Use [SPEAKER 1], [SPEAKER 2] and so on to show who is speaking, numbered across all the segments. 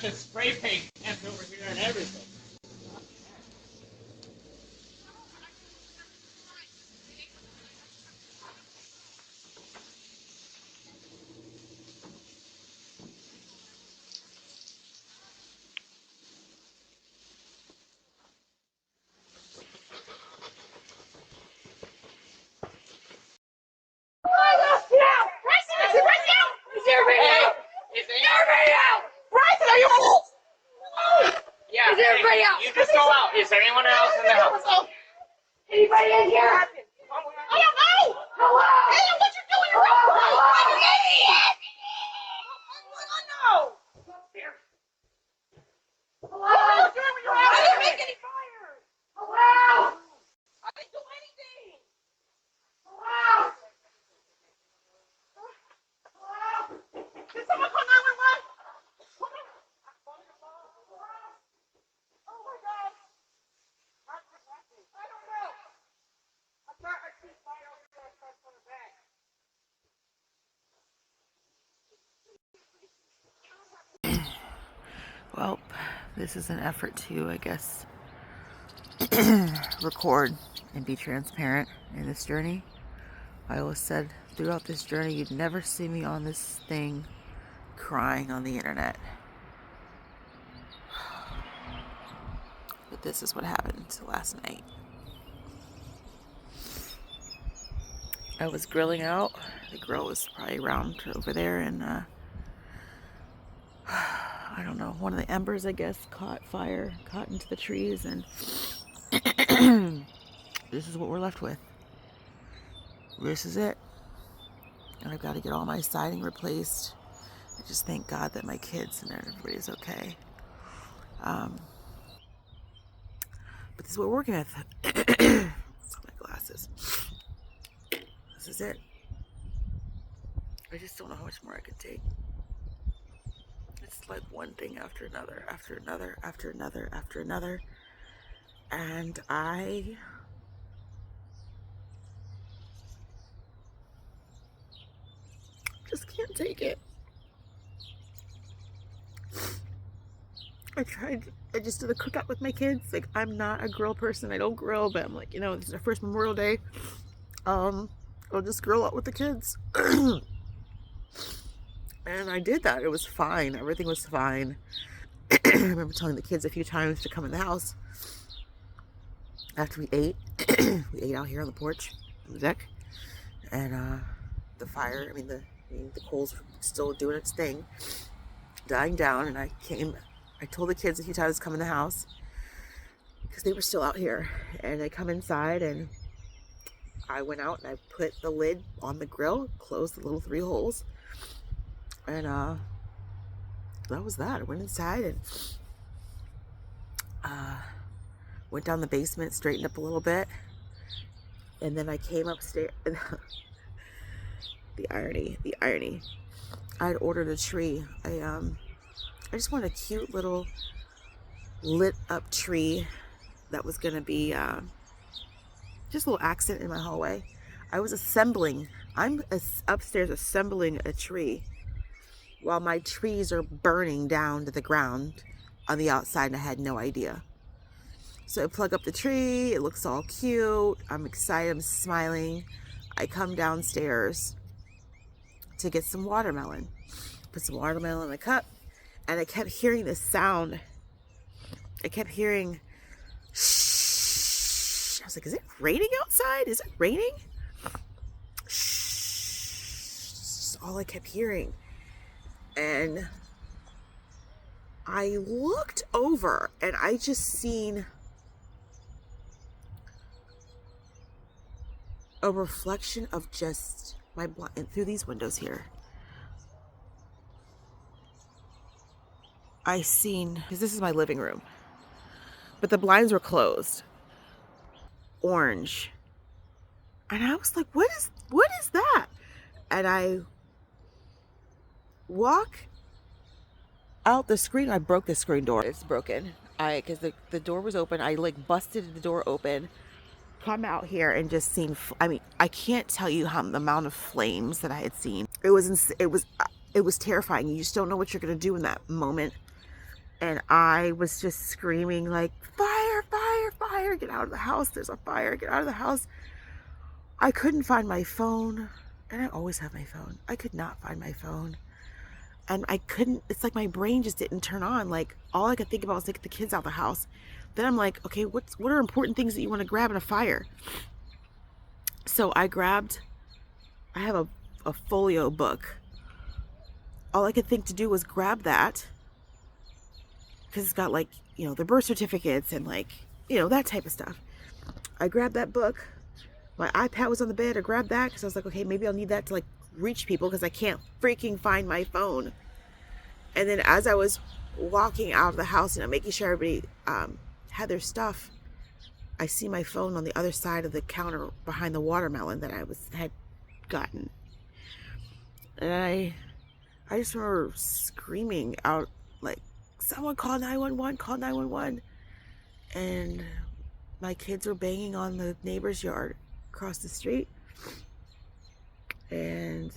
[SPEAKER 1] bunch of spray paint cans over here and everything. Yeah. Is everybody out? You just go out. Is there anyone else in the house?
[SPEAKER 2] Anybody in here? I don't know. Hello. Hey, what you doing? You're wrong. Hello. You idiot. No. Hello. What are you doing when you're out? I didn't make any fire. Hello. I didn't do anything. Hello. Hello. Did someone call 911?
[SPEAKER 3] Well, this is an effort to, I guess, record and be transparent in this journey. I always said throughout this journey, you'd never see me on this thing crying on the internet. But this is what happened last night. I was grilling out. The grill was probably around over there, and I don't know, one of the embers, I guess, caught into the trees, and this is what we're left with. This is it. And I've got to get all my siding replaced. I just thank God that my kids and everybody's okay. But this is what we're working with. My glasses. This is it. I just don't know how much more I could take. It's like one thing after another, after another, after another, after another. And I just can't take it. I just did a cookout with my kids. Like, I'm not a grill person. I don't grill, but I'm like, this is our first Memorial Day. I'll just grill out with the kids. And I did that. It was fine. Everything was fine. I remember telling the kids a few times to come in the house after we ate. We ate out here on the porch, on the deck. And the fire, the coals were still doing its thing, dying down. And I told the kids a few times to come in the house because they were still out here. And I come inside, and I went out and I put the lid on the grill, closed the little 3 holes. And that was that. I went inside and went down the basement, straightened up a little bit, and then I came upstairs. The irony. I had ordered a tree. I just wanted a cute little lit up tree that was gonna be just a little accent in my hallway. I'm upstairs assembling a tree while my trees are burning down to the ground on the outside, and I had no idea. So I plug up the tree, it looks all cute, I'm excited, I'm smiling. I come downstairs to get some watermelon. Put some watermelon in a cup, and I kept hearing this sound. I kept hearing shh. I was like, is it raining outside? Is it raining? Shh. That's all I kept hearing. And I looked over, and I just seen a reflection of just my blind through these windows here. I seen, because this is my living room, but the blinds were closed, orange. And I was like, what is that? And I walk out the screen. I broke the screen door. It's broken. Because the door was open. I busted the door open, come out here, and just seen, I can't tell you the amount of flames that I had seen. It was terrifying. You just don't know what you're going to do in that moment. And I was just screaming like, fire, fire, fire, get out of the house. There's a fire, get out of the house. I couldn't find my phone. And I always have my phone. I could not find my phone. And I couldn't, it's like my brain just didn't turn on. Like all I could think about was like the kids out of the house. Then I'm like, okay, what are important things that you want to grab in a fire? So I have a folio book. All I could think to do was grab that, because it's got like, you know, their birth certificates and like, you know, that type of stuff. I grabbed that book. My iPad was on the bed. I grabbed that because I was like, okay, maybe I'll need that to like reach people because I can't freaking find my phone. And then as I was walking out of the house, you know, making sure everybody had their stuff, I see my phone on the other side of the counter behind the watermelon that I had gotten. And I just remember screaming out like, someone call 911, call 911. And my kids were banging on the neighbor's yard across the street. And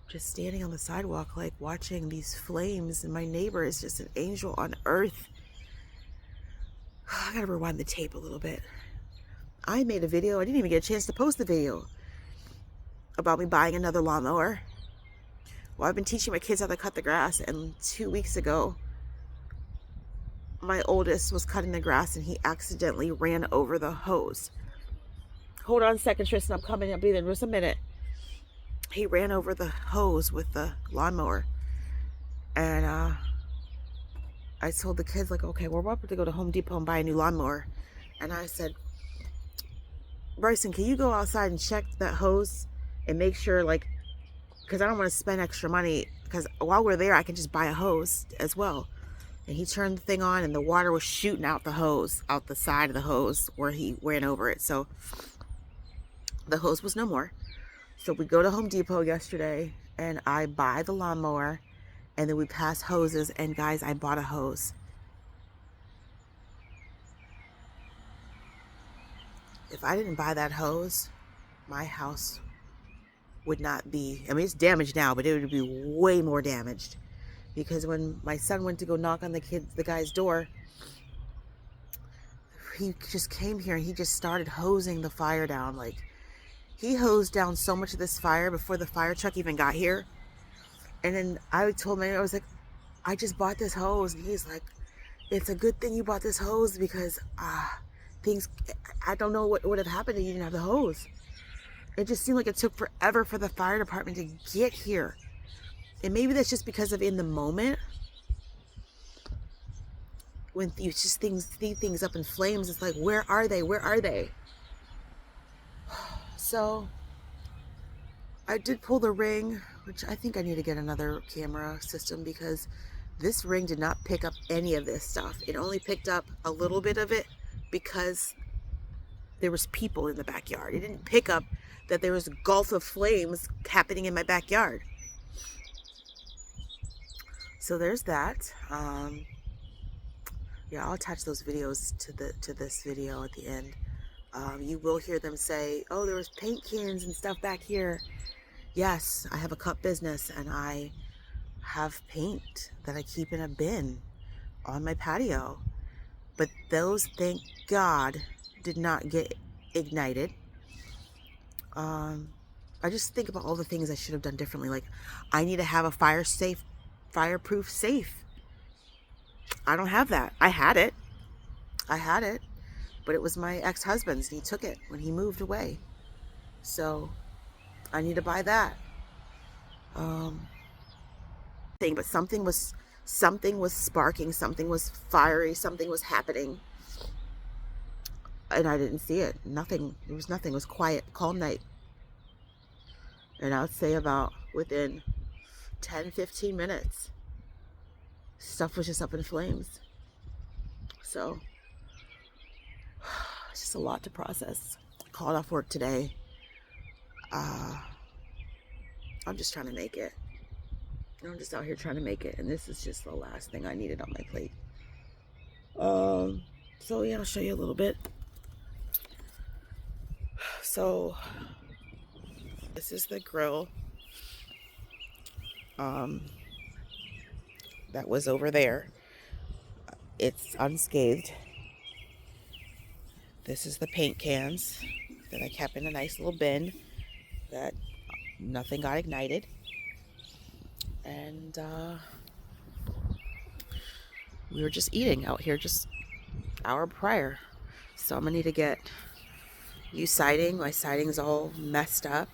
[SPEAKER 3] just standing on the sidewalk, like watching these flames, and my neighbor is just an angel on earth. I gotta rewind the tape a little bit. I made a video, I didn't even get a chance to post the video, about me buying another lawnmower. Well, I've been teaching my kids how to cut the grass, and 2 weeks ago, my oldest was cutting the grass and he accidentally ran over the hose. Hold on a second, Tristan, I'm coming. I'll be there in just a minute. He ran over the hose with the lawnmower. And I told the kids, like, okay, we're about to go to Home Depot and buy a new lawnmower. And I said, Bryson, can you go outside and check that hose and make sure, like, because I don't want to spend extra money, because while we're there, I can just buy a hose as well. And he turned the thing on and the water was shooting out the hose, out the side of the hose where he ran over it. So the hose was no more. So we go to Home Depot yesterday and I buy the lawnmower, and then we pass hoses, and guys, I bought a hose. If I didn't buy that hose, my house would not be, I mean, it's damaged now, but it would be way more damaged. Because when my son went to go knock on the guy's door, he just came here and he just started hosing the fire down. Like, he hosed down so much of this fire before the fire truck even got here. And then I told him, I was like, I just bought this hose. And he's like, it's a good thing you bought this hose, because I don't know what would have happened if you didn't have the hose. It just seemed like it took forever for the fire department to get here. And maybe that's just because of in the moment, when you just see things up in flames, it's like, where are they? Where are they? So I did pull the ring, which I think I need to get another camera system, because this ring did not pick up any of this stuff. It only picked up a little bit of it because there was people in the backyard. It didn't pick up that there was a gulf of flames happening in my backyard. So there's that. Yeah, I'll attach those videos to this video at the end. You will hear them say, oh, there was paint cans and stuff back here. Yes, I have a cup business, and I have paint that I keep in a bin on my patio. But those, thank God, did not get ignited. I just think about all the things I should have done differently. Like, I need to have a fireproof safe. I don't have that. I had it, but it was my ex-husband's, and he took it when he moved away. So I need to buy that. But something was sparking, something was fiery, something was happening, and I didn't see it. Nothing. There was nothing. It was quiet, calm night. And I would say about within 10-15 minutes, stuff was just up in flames. So it's just a lot to process. Called off work today. I'm just trying to make it. I'm just out here trying to make it, and this is just the last thing I needed on my plate. So yeah, I'll show you a little bit. So this is the grill. that was over there. It's unscathed. This is the paint cans that I kept in a nice little bin that nothing got ignited. And we were just eating out here just hour prior. So I'm gonna need to get new siding. My siding's all messed up,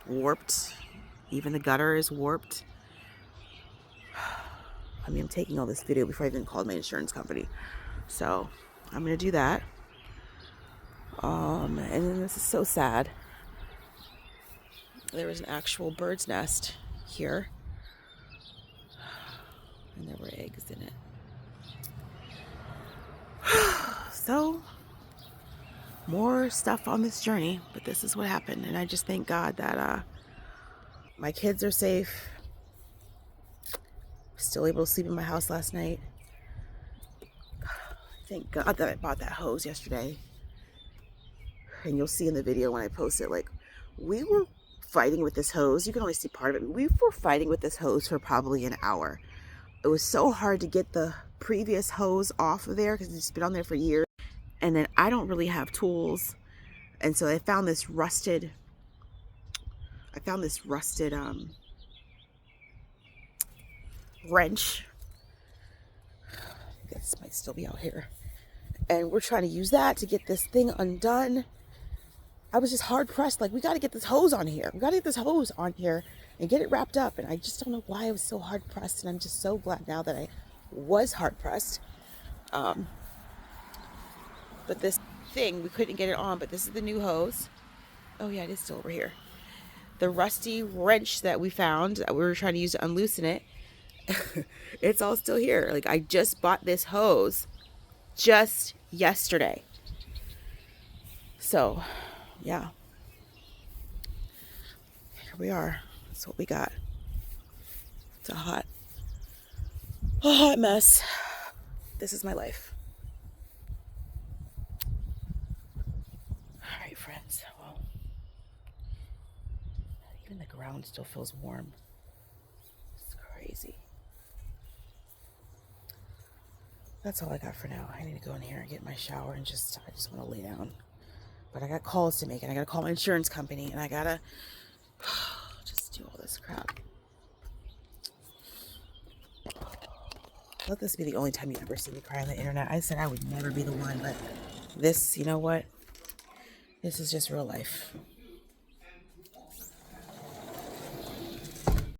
[SPEAKER 3] warped. Even the gutter is warped. I mean, I'm taking all this video before I even called my insurance company. So I'm gonna do that. And then this is so sad. There was an actual bird's nest here, and there were eggs in it. So, more stuff on this journey, but this is what happened. And I just thank God that my kids are safe. Still able to sleep in my house last night. Thank God that I bought that hose yesterday. And you'll see in the video when I post it, like, we were fighting with this hose. You can only see part of it. We were fighting with this hose for probably an hour. It was so hard to get the previous hose off of there because it's been on there for years. And then I don't really have tools. And so I found this rusted wrench. This might still be out here. And we're trying to use that to get this thing undone. I was just hard pressed. Like, we got to get this hose on here. We got to get this hose on here and get it wrapped up. And I just don't know why I was so hard pressed. And I'm just so glad now that I was hard pressed. But this thing, we couldn't get it on. But this is the new hose. Oh yeah, it is still over here. The rusty wrench that we found, that we were trying to use to unloosen it. It's all still here. Like, I just bought this hose just yesterday. So, yeah. Here we are. That's what we got. It's a hot mess. This is my life. All right, friends. Well, even the ground still feels warm. It's crazy. That's all I got for now. I need to go in here and get my shower and I just want to lay down. But I got calls to make and I got to call my insurance company and I got to just do all this crap. Let this be the only time you ever see me cry on the internet. I said I would never be the one, but this, you know what? This is just real life.